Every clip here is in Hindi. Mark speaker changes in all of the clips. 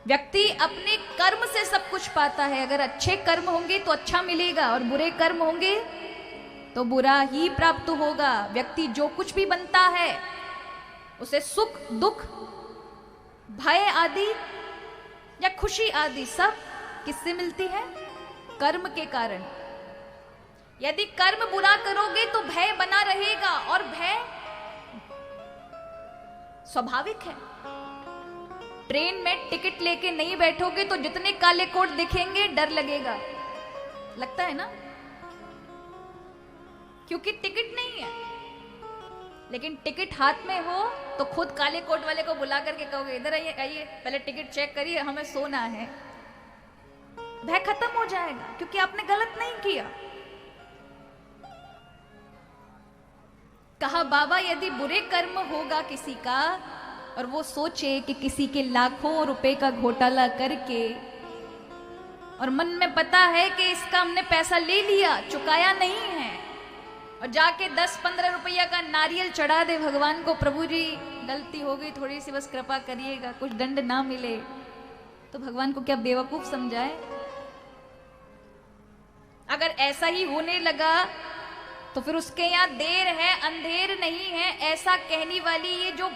Speaker 1: व्यक्ति अपने कर्म से सब कुछ पाता है। अगर अच्छे कर्म होंगे तो अच्छा मिलेगा और बुरे कर्म होंगे तो बुरा ही प्राप्त होगा। व्यक्ति जो कुछ भी बनता है उसे सुख दुख भय आदि या खुशी आदि सब किससे मिलती है? कर्म के कारण। यदि कर्म बुरा करोगे तो भय बना रहेगा और भय स्वाभाविक है। ट्रेन में टिकट लेके नहीं बैठोगे तो जितने काले कोट दिखेंगे डर लगेगा, लगता है ना, क्योंकि टिकट नहीं है। लेकिन टिकट हाथ में हो तो खुद काले कोट वाले को बुला करके कहोगे इधर आइए आइए पहले टिकट चेक करिए, हमें सोना है। भय खत्म हो जाएगा क्योंकि आपने गलत नहीं किया। कहा बाबा यदि बुरे कर्म होगा किसी का और वो सोचे कि किसी के लाखों रुपए का घोटाला करके और मन में पता है कि इसका हमने पैसा ले लिया चुकाया नहीं है और जाके 10-15 रुपया का नारियल चढ़ा दे भगवान को, प्रभु जी गलती हो गई थोड़ी सी बस कृपा करिएगा, कुछ दंड ना मिले, तो भगवान को क्या बेवकूफ समझाए? अगर ऐसा ही होने लगा तो फिर उसके यहां देर है अंधेर नहीं है ऐसा कहने वाली ये जो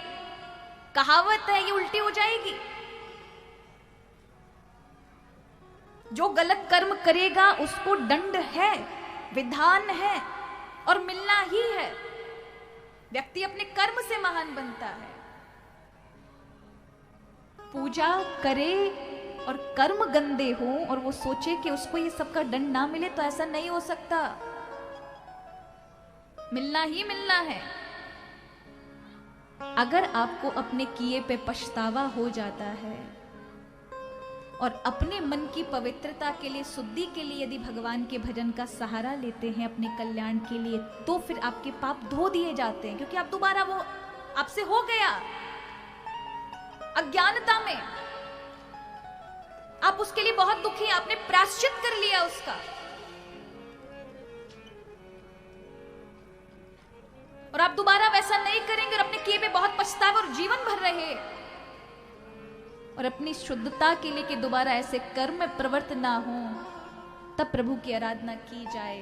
Speaker 1: कहावत है ये उल्टी हो जाएगी। जो गलत कर्म करेगा उसको दंड है, विधान है और मिलना ही है। व्यक्ति अपने कर्म से महान बनता है। पूजा करे और कर्म गंदे हो और वो सोचे कि उसको ये सबका दंड ना मिले तो ऐसा नहीं हो सकता, मिलना ही मिलना है। अगर आपको अपने किए पे पछतावा हो जाता है और अपने मन की पवित्रता के लिए शुद्धि के लिए यदि भगवान के भजन का सहारा लेते हैं अपने कल्याण के लिए, तो फिर आपके पाप धो दिए जाते हैं क्योंकि आप दोबारा वो आपसे हो गया अज्ञानता में, आप उसके लिए बहुत दुखी हैं, आपने प्रायश्चित कर लिया उसका और आप दोबारा वैसा नहीं करेंगे और अपने किए पे बहुत पछतावा और जीवन भर रहे और अपनी शुद्धता के लिए कि दोबारा ऐसे कर्म में प्रवृत्त ना हो, तब प्रभु की आराधना की जाए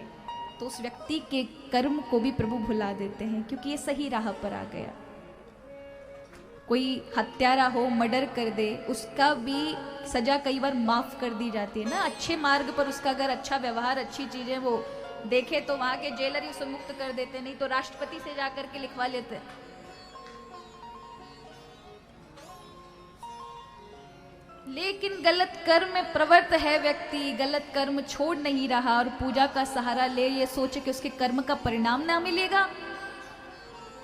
Speaker 1: तो उस व्यक्ति के कर्म को भी प्रभु भुला देते हैं क्योंकि ये सही राह पर आ गया। कोई हत्यारा हो मर्डर कर दे उसका भी सजा कई बार माफ कर दी जाती है ना, अच्छे मार्ग पर उसका अगर अच्छा व्यवहार अच्छी चीजें वो देखे तो वहां के जेलर ही उसे मुक्त कर देते, नहीं तो राष्ट्रपति से जाकर के लिखवा लेते। लेकिन गलत कर्म में प्रवृत्त है व्यक्ति, गलत कर्म छोड़ नहीं रहा और पूजा का सहारा ले ये सोचे कि उसके कर्म का परिणाम ना मिलेगा,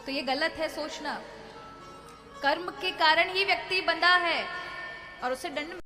Speaker 1: तो ये गलत है सोचना। कर्म के कारण ही व्यक्ति बंधा है और उसे दंड